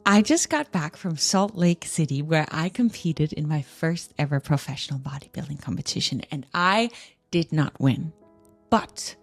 I just got back from Salt Lake City where I competed in my first ever professional bodybuilding competition and I did not win. But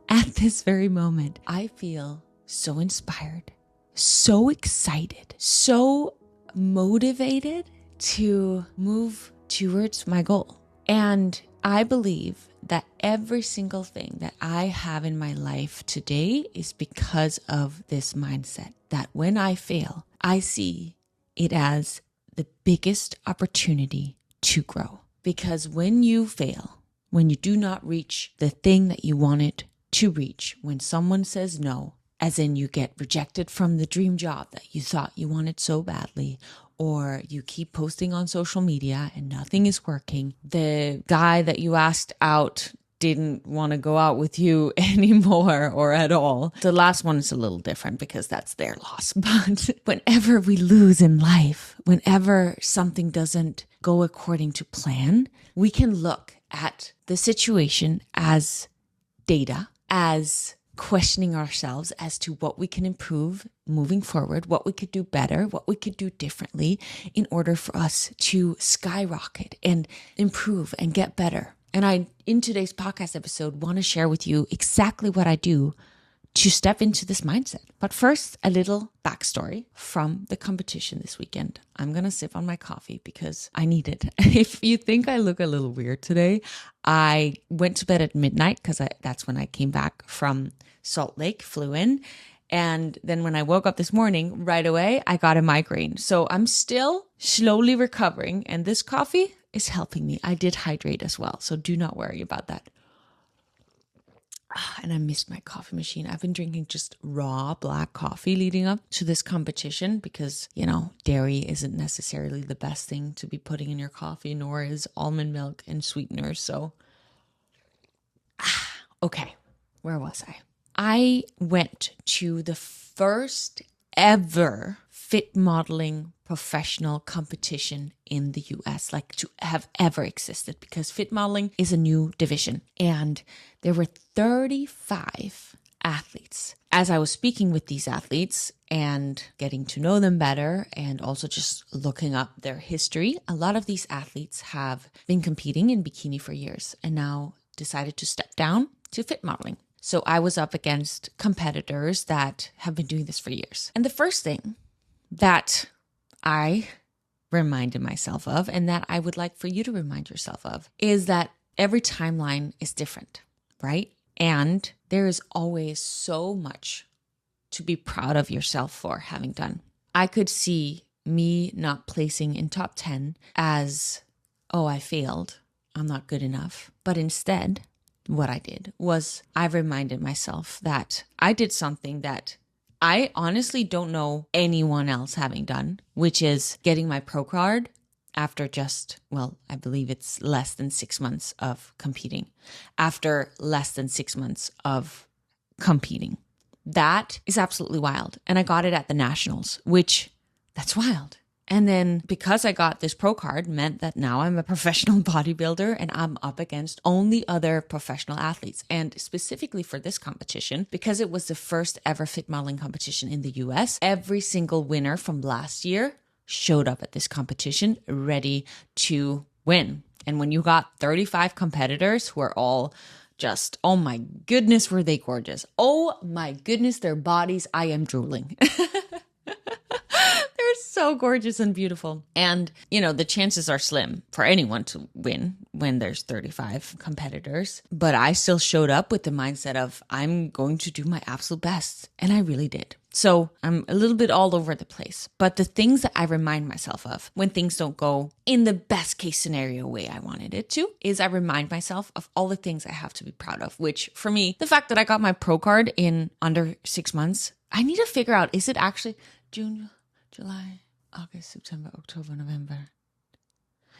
at this very moment, I feel so inspired, so excited, so motivated to move towards my goal. And I believe that every single thing that I have in my life today is because of this mindset that when I fail, I see it as the biggest opportunity to grow. Because when you fail, when you do not reach the thing that you wanted to reach, when someone says no, as in you get rejected from the dream job that you thought you wanted so badly, or you keep posting on social media and nothing is working, the guy that you asked out didn't want to go out with you anymore or at all. The last one is a little different because that's their loss. But whenever we lose in life, whenever something doesn't go according to plan, we can look at the situation as data, as questioning ourselves as to what we can improve moving forward, what we could do better, what we could do differently in order for us to skyrocket and improve and get better. And I, in today's podcast episode, want to share with you exactly what I do to step into this mindset. But first, a little backstory from the competition this weekend. I'm going to sip on my coffee because I need it. If you think I look a little weird today, I went to bed at midnight because that's when I came back from Salt Lake, flew in. And then when I woke up this morning, right away, I got a migraine. So I'm still slowly recovering. And this coffee is helping me. I did hydrate as well. So do not worry about that. And I missed my coffee machine. I've been drinking just raw black coffee leading up to this competition because, dairy isn't necessarily the best thing to be putting in your coffee, nor is almond milk and sweeteners. So, okay, where was I? I went to the first ever fit modeling professional competition in the US, like to have ever existed, because fit modeling is a new division. And there were 35 athletes. As I was speaking with these athletes and getting to know them better and also just looking up their history, a lot of these athletes have been competing in bikini for years and now decided to step down to fit modeling. So I was up against competitors that have been doing this for years. And the first thing that I reminded myself of, and that I would like for you to remind yourself of, is that every timeline is different, right? And there is always so much to be proud of yourself for having done. I could see me not placing in top 10 as, oh, I failed, I'm not good enough. But instead, what I did was I reminded myself that I did something that I honestly don't know anyone else having done, which is getting my pro card after just, I believe it's less than 6 months of competing. After less than 6 months of competing. That is absolutely wild. And I got it at the Nationals, which that's wild. And then because I got this pro card meant that now I'm a professional bodybuilder and I'm up against only other professional athletes. And specifically for this competition, because it was the first ever fit modeling competition in the US, every single winner from last year showed up at this competition ready to win. And when you got 35 competitors who are all just, oh my goodness, were they gorgeous. Oh my goodness, their bodies, I am drooling. They're so gorgeous and beautiful. And, the chances are slim for anyone to win when there's 35 competitors. But I still showed up with the mindset of I'm going to do my absolute best. And I really did. So I'm a little bit all over the place. But the things that I remind myself of when things don't go in the best case scenario way I wanted it to is I remind myself of all the things I have to be proud of, which for me, the fact that I got my pro card in under 6 months, I need to figure out, is it actually June, July, August, September, October, November?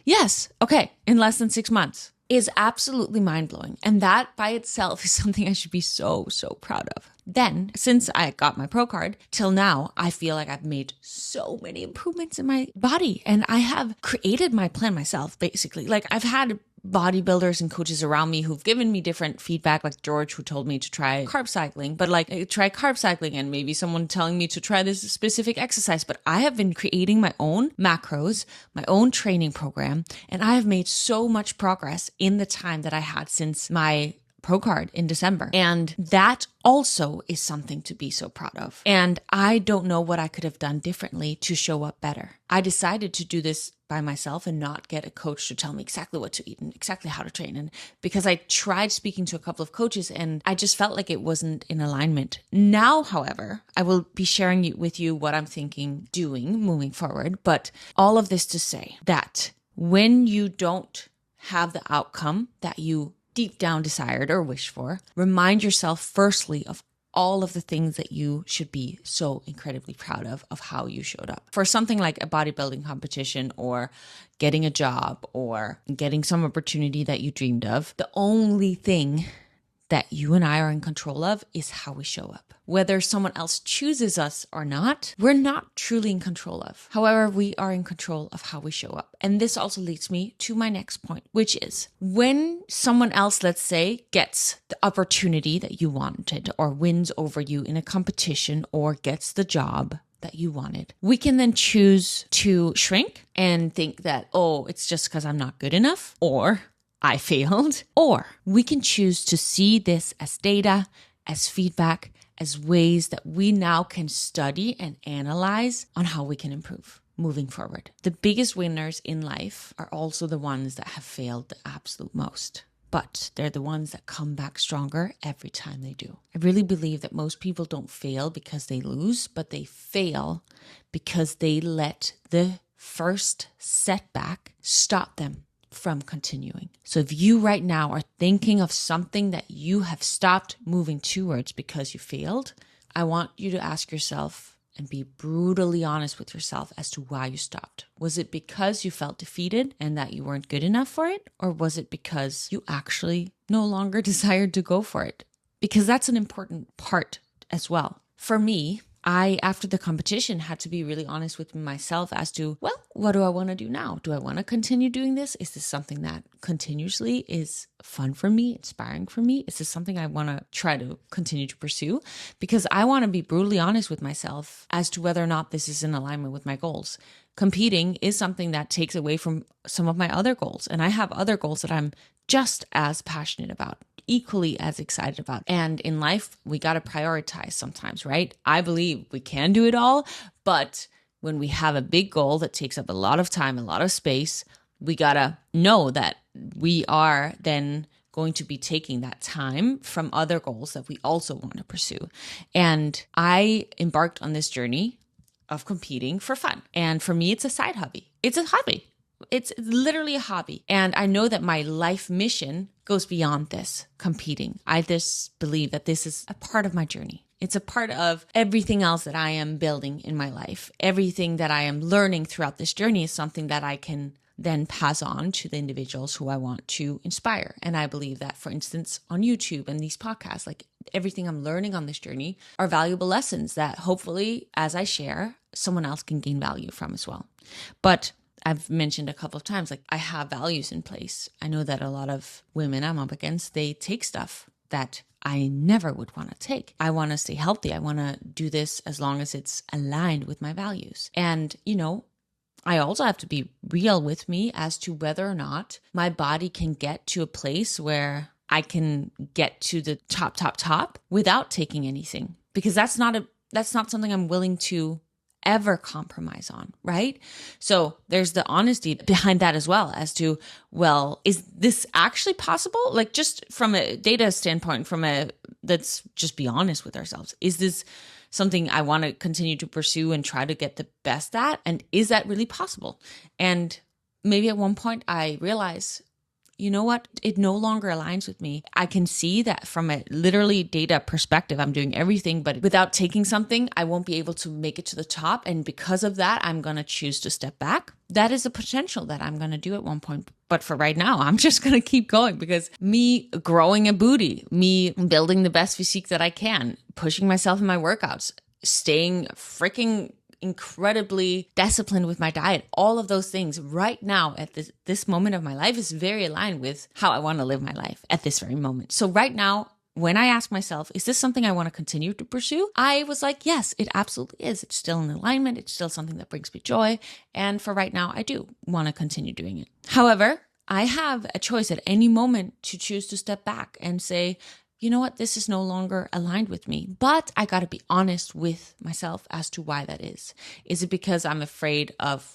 Yes. Okay. In less than 6 months is absolutely mind-blowing. And that by itself is something I should be so, so proud of. Then, since I got my pro card till now, I feel like I've made so many improvements in my body and I have created my plan myself, basically. Like I've had bodybuilders and coaches around me who've given me different feedback, like George, who told me to try carb cycling, but like try carb cycling, and maybe someone telling me to try this specific exercise. But I have been creating my own macros, my own training program, and I have made so much progress in the time that I had since my pro card in December. And that also is something to be so proud of. And I don't know what I could have done differently to show up better. I decided to do this by myself and not get a coach to tell me exactly what to eat and exactly how to train. And because I tried speaking to a couple of coaches and I just felt like it wasn't in alignment. Now, however, I will be sharing with you what I'm thinking doing moving forward. But all of this to say that when you don't have the outcome that you deep down desired or wished for, remind yourself firstly of all of the things that you should be so incredibly proud of how you showed up. For something like a bodybuilding competition or getting a job or getting some opportunity that you dreamed of, the only thing that you and I are in control of is how we show up. Whether someone else chooses us or not, we're not truly in control of. However, we are in control of how we show up. And this also leads me to my next point, which is when someone else, let's say, gets the opportunity that you wanted or wins over you in a competition or gets the job that you wanted, we can then choose to shrink and think that, oh, it's just because I'm not good enough, or I failed. Or we can choose to see this as data, as feedback, as ways that we now can study and analyze on how we can improve moving forward. The biggest winners in life are also the ones that have failed the absolute most, but they're the ones that come back stronger every time they do. I really believe that most people don't fail because they lose, but they fail because they let the first setback stop them from continuing. So if you right now are thinking of something that you have stopped moving towards because you failed, I want you to ask yourself and be brutally honest with yourself as to why you stopped. Was it because you felt defeated and that you weren't good enough for it? Or was it because you actually no longer desired to go for it? Because that's an important part as well. For me, I, after the competition, had to be really honest with myself as to, well, what do I want to do now? Do I want to continue doing this? Is this something that continuously is fun for me, inspiring for me? Is this something I want to try to continue to pursue? Because I want to be brutally honest with myself as to whether or not this is in alignment with my goals. Competing is something that takes away from some of my other goals. And I have other goals that I'm just as passionate about, equally as excited about. And in life, we got to prioritize sometimes, right? I believe we can do it all, but when we have a big goal that takes up a lot of time, a lot of space, we got to know that we are then going to be taking that time from other goals that we also want to pursue. And I embarked on this journey of competing for fun. And for me, it's a side hobby. It's a hobby. It's literally a hobby. And I know that my life mission goes beyond this competing. I just believe that this is a part of my journey. It's a part of everything else that I am building in my life. Everything that I am learning throughout this journey is something that I can then pass on to the individuals who I want to inspire. And I believe that, for instance, on YouTube and these podcasts, like everything I'm learning on this journey are valuable lessons that hopefully, as I share, someone else can gain value from as well. But I've mentioned a couple of times, like I have values in place. I know that a lot of women I'm up against, they take stuff that I never would want to take. I want to stay healthy. I want to do this as long as it's aligned with my values. And, I also have to be real with me as to whether or not my body can get to a place where I can get to the top without taking anything, because that's not something I'm willing to ever compromise on, right? So there's the honesty behind that as well as to, well, is this actually possible? Like just from a data standpoint, let's just be honest with ourselves. Is this something I want to continue to pursue and try to get the best at? And is that really possible? And maybe at one point I realize, you know what? It no longer aligns with me. I can see that from a literally data perspective, I'm doing everything, but without taking something, I won't be able to make it to the top. And because of that, I'm going to choose to step back. That is a potential that I'm going to do at one point. But for right now, I'm just going to keep going, because me growing a booty, me building the best physique that I can, pushing myself in my workouts, staying freaking incredibly disciplined with my diet. All of those things right now at this moment of my life is very aligned with how I want to live my life at this very moment. So right now, when I ask myself, is this something I want to continue to pursue? I was like, yes, it absolutely is. It's still in alignment. It's still something that brings me joy. And for right now, I do want to continue doing it. However, I have a choice at any moment to choose to step back and say, you know what, this is no longer aligned with me. But I got to be honest with myself as to why that is. Is it because I'm afraid of,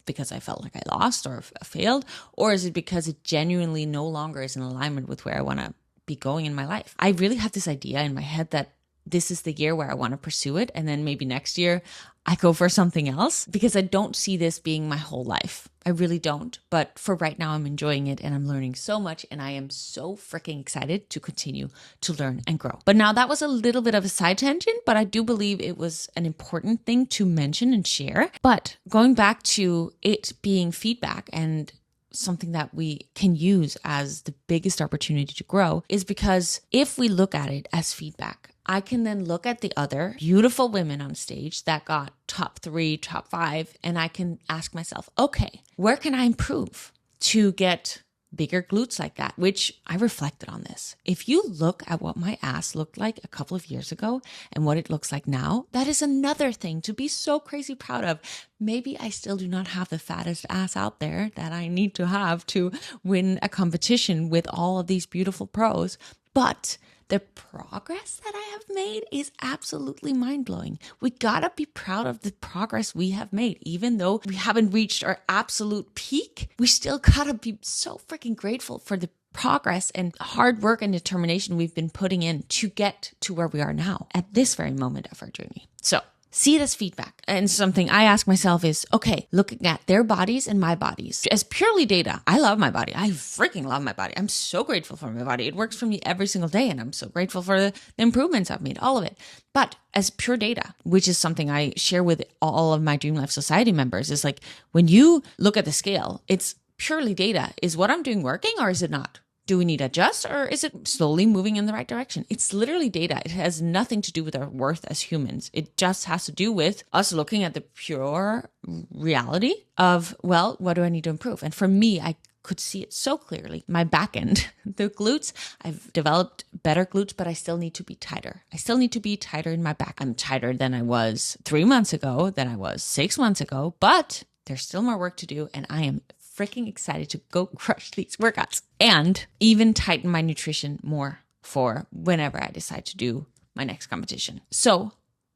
because I felt like I lost or failed? Or is it because it genuinely no longer is in alignment with where I want to be going in my life? I really have this idea in my head that this is the year where I want to pursue it. And then maybe next year I go for something else, because I don't see this being my whole life. I really don't. But for right now, I'm enjoying it and I'm learning so much. And I am so freaking excited to continue to learn and grow. But now that was a little bit of a side tangent, but I do believe it was an important thing to mention and share. But going back to it being feedback and something that we can use as the biggest opportunity to grow, is because if we look at it as feedback, I can then look at the other beautiful women on stage that got top 3, top 5, and I can ask myself, okay, where can I improve to get bigger glutes like that? Which I reflected on this. If you look at what my ass looked like a couple of years ago and what it looks like now, that is another thing to be so crazy proud of. Maybe I still do not have the fattest ass out there that I need to have to win a competition with all of these beautiful pros, but the progress that I have made is absolutely mind-blowing. We gotta be proud of the progress we have made. Even though we haven't reached our absolute peak, we still gotta be so freaking grateful for the progress and hard work and determination we've been putting in to get to where we are now at this very moment of our journey. So see it as feedback. And something I ask myself is, okay, looking at their bodies and my bodies as purely data. I love my body. I freaking love my body. I'm so grateful for my body. It works for me every single day. And I'm so grateful for the improvements I've made, all of it. But as pure data, which is something I share with all of my Dream Life Society members, is like, when you look at the scale, it's purely data. Is what I'm doing working or is it not? Do we need to adjust, or is it slowly moving in the right direction? It's literally data. It has nothing to do with our worth as humans. It just has to do with us looking at the pure reality of, well, what do I need to improve? And for me, I could see it so clearly. My back end, the glutes, I've developed better glutes, but I still need to be tighter. I still need to be tighter in my back. I'm tighter than I was 3 months ago, than I was 6 months ago, but there's still more work to do. And I am freaking excited to go crush these workouts and even tighten my nutrition more for whenever I decide to do my next competition. So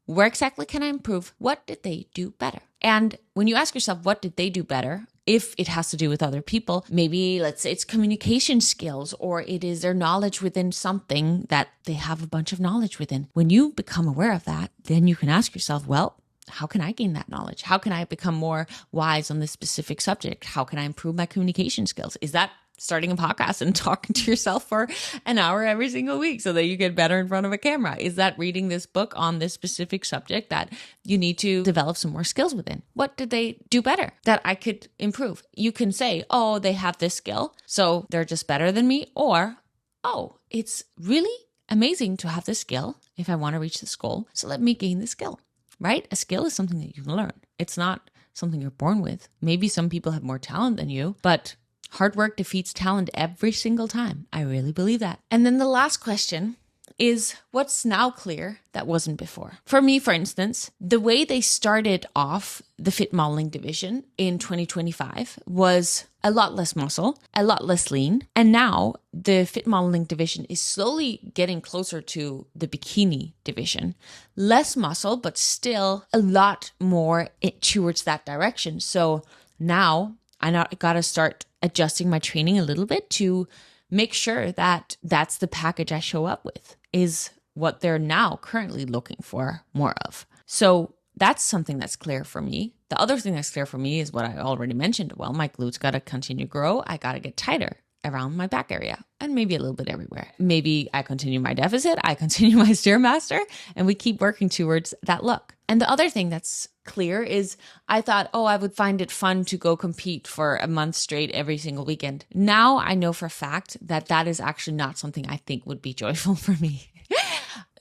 where exactly can I improve? What did they do better? And when you ask yourself, what did they do better? If it has to do with other people, maybe let's say it's communication skills, or it is their knowledge within something that they have a bunch of knowledge within. When you become aware of that, then you can ask yourself, well, how can I gain that knowledge? How can I become more wise on this specific subject? How can I improve my communication skills? Is that starting a podcast and talking to yourself for an hour every single week so that you get better in front of a camera? Is that reading this book on this specific subject that you need to develop some more skills within? What did they do better that I could improve? You can say, oh, they have this skill, so they're just better than me. Or, oh, it's really amazing to have this skill if I want to reach this goal. So let me gain the skill. Right? A skill is something that you can learn. It's not something you're born with. Maybe some people have more talent than you, but hard work defeats talent every single time. I really believe that. And then the last question is, what's now clear that wasn't before? For me, for instance, the way they started off the fit modeling division in 2025 was a lot less muscle, a lot less lean. And now the fit modeling division is slowly getting closer to the bikini division. Less muscle, but still a lot more towards that direction. So now I got to start adjusting my training a little bit to make sure that that's the package I show up with, is what they're now currently looking for more of. So that's something that's clear for me. The other thing that's clear for me is what I already mentioned. Well, my glutes got to continue to grow. I got to get tighter around my back area and maybe a little bit everywhere. Maybe I continue my deficit, I continue my Stairmaster, and we keep working towards that look. And the other thing that's clear is I thought, oh, I would find it fun to go compete for a month straight every single weekend. Now I know for a fact that that is actually not something I think would be joyful for me.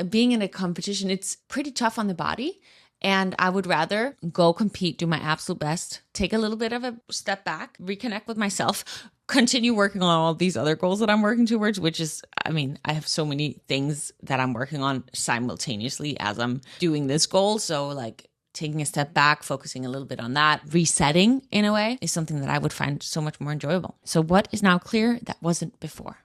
Being in a competition, it's pretty tough on the body. And I would rather go compete, do my absolute best, take a little bit of a step back, reconnect with myself, continue working on all these other goals that I'm working towards, which is, I have so many things that I'm working on simultaneously as I'm doing this goal. So like taking a step back, focusing a little bit on that, resetting in a way is something that I would find so much more enjoyable. So what is now clear that wasn't before?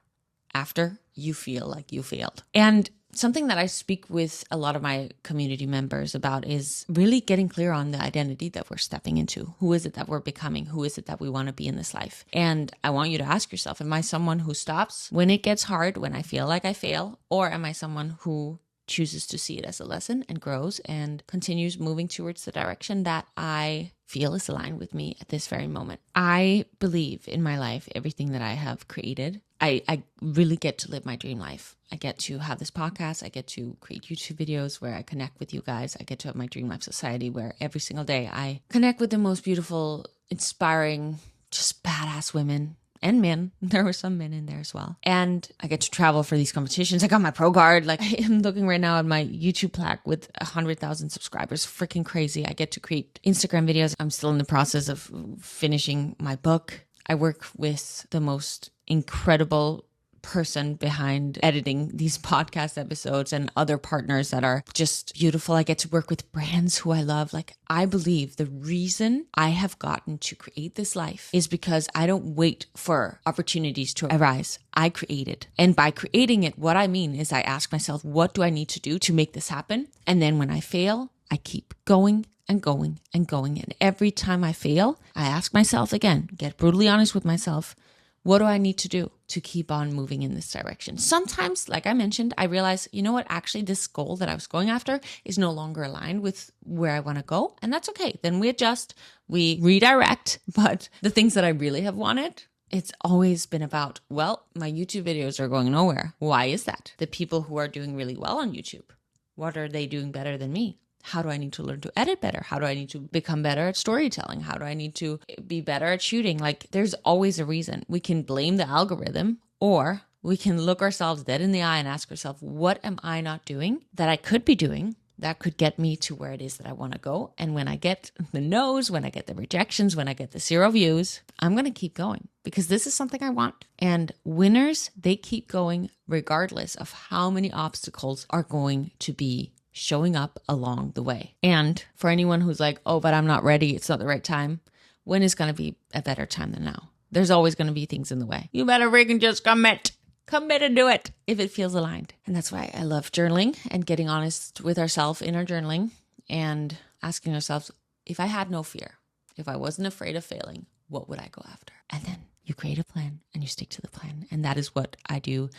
After you feel like you failed. And something that I speak with a lot of my community members about is really getting clear on the identity that we're stepping into. Who is it that we're becoming? Who is it that we want to be in this life? And I want you to ask yourself, am I someone who stops when it gets hard, when I feel like I fail? Or am I someone who chooses to see it as a lesson and grows and continues moving towards the direction that I feel is aligned with me at this very moment? I believe in my life, everything that I have created, I really get to live my dream life. I get to have this podcast. I get to create YouTube videos where I connect with you guys. I get to have my Dream Life Society where every single day I connect with the most beautiful, inspiring, just badass women and men. There were some men in there as well. And I get to travel for these competitions. I got my pro guard. Like, I am looking right now at my YouTube plaque with 100,000 subscribers. Freaking crazy. I get to create Instagram videos. I'm still in the process of finishing my book. I work with the most incredible person behind editing these podcast episodes and other partners that are just beautiful. I get to work with brands who I love. Like, I believe the reason I have gotten to create this life is because I don't wait for opportunities to arise. I create it. And by creating it, what I mean is I ask myself, what do I need to do to make this happen? And then when I fail, I keep going and going and going. And every time I fail, I ask myself again, get brutally honest with myself, what do I need to do to keep on moving in this direction? Sometimes, like I mentioned, I realize, you know what, actually this goal that I was going after is no longer aligned with where I want to go. And that's okay. Then we adjust, we redirect. But the things that I really have wanted, it's always been about, well, my YouTube videos are going nowhere. Why is that? The people who are doing really well on YouTube, what are they doing better than me? How do I need to learn to edit better? How do I need to become better at storytelling? How do I need to be better at shooting? Like, there's always a reason. We can blame the algorithm, or we can look ourselves dead in the eye and ask ourselves, what am I not doing that I could be doing that could get me to where it is that I want to go? And when I get the no's, when I get the rejections, when I get the 0 views, I'm going to keep going because this is something I want. And winners, they keep going regardless of how many obstacles are going to be showing up along the way. And for anyone who's like, oh, but I'm not ready, it's not the right time, when is going to be a better time than now? There's always going to be things in the way. You better freaking just commit and do it if it feels aligned. And that's why I love journaling and getting honest with ourselves in our journaling and asking ourselves, if I had no fear, if I wasn't afraid of failing, what would I go after? And then you create a plan and you stick to the plan. And that is what I do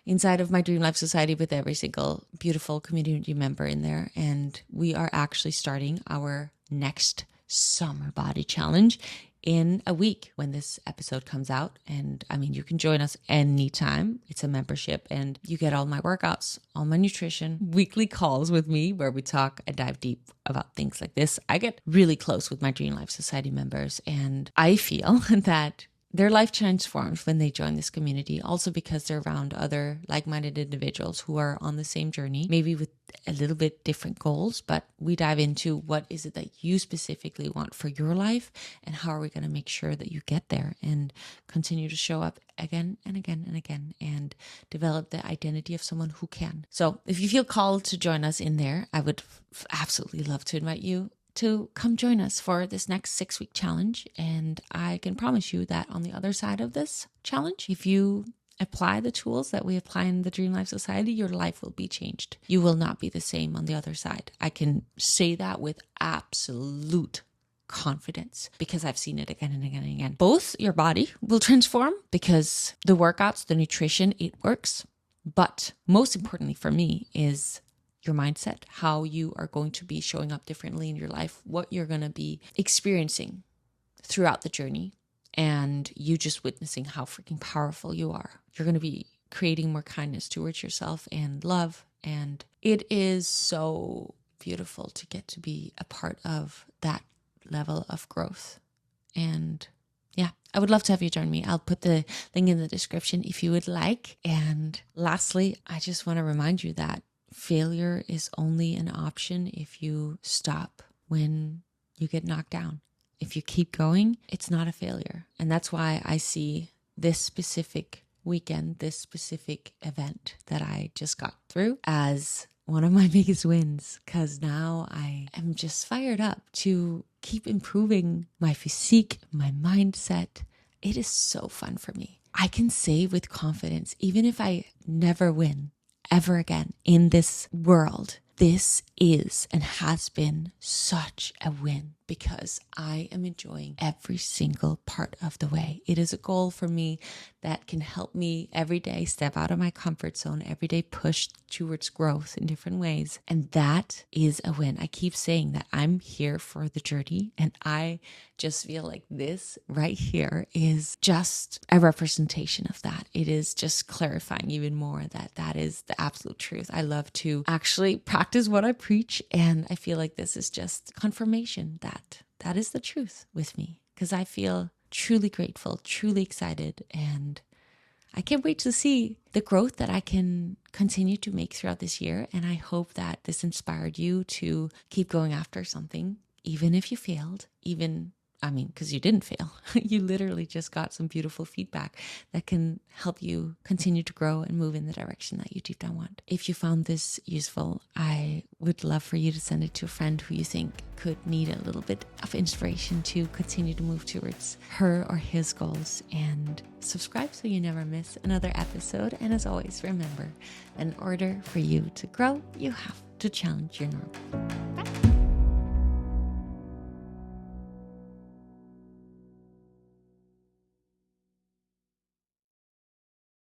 inside of my Dream Life Society with every single beautiful community member in there. And we are actually starting our next summer body challenge in a week when this episode comes out. And you can join us anytime. It's a membership and you get all my workouts, all my nutrition, weekly calls with me where we talk and dive deep about things like this. I get really close with my Dream Life Society members, and I feel that their life transforms when they join this community, also because they're around other like-minded individuals who are on the same journey, maybe with a little bit different goals, but we dive into what is it that you specifically want for your life and how are we going to make sure that you get there and continue to show up again and again and again and develop the identity of someone who can. So if you feel called to join us in there, I would absolutely love to invite you to come join us for this next 6-week challenge. And I can promise you that on the other side of this challenge, if you apply the tools that we apply in the Dream Life Society, your life will be changed. You will not be the same on the other side. I can say that with absolute confidence because I've seen it again and again and again. Both your body will transform because the workouts, the nutrition, it works. But most importantly for me is your mindset, how you are going to be showing up differently in your life, what you're going to be experiencing throughout the journey, and you just witnessing how freaking powerful you are. You're going to be creating more kindness towards yourself and love. And it is so beautiful to get to be a part of that level of growth. And yeah, I would love to have you join me. I'll put the link in the description if you would like. And lastly, I just want to remind you that failure is only an option if you stop when you get knocked down. If you keep going, it's not a failure. And that's why I see this specific weekend, this specific event that I just got through as one of my biggest wins, because now I am just fired up to keep improving my physique, my mindset. It is so fun for me. I can say with confidence, even if I never win ever again in this world, this is and has been such a win because I am enjoying every single part of the way. It is a goal for me that can help me every day step out of my comfort zone, every day push towards growth in different ways. And that is a win. I keep saying that I'm here for the journey, and I just feel like this right here is just a representation of that. It is just clarifying even more that that is the absolute truth. I love to actually practice what I preach, and I feel like this is just confirmation that that is the truth with me, because I feel truly grateful, truly excited, and I can't wait to see the growth that I can continue to make throughout this year. And I hope that this inspired you to keep going after something, even if you failed, because you didn't fail. You literally just got some beautiful feedback that can help you continue to grow and move in the direction that you deep down want. If you found this useful, I would love for you to send it to a friend who you think could need a little bit of inspiration to continue to move towards her or his goals, and subscribe so you never miss another episode. And as always, remember, in order for you to grow, you have to challenge your norm.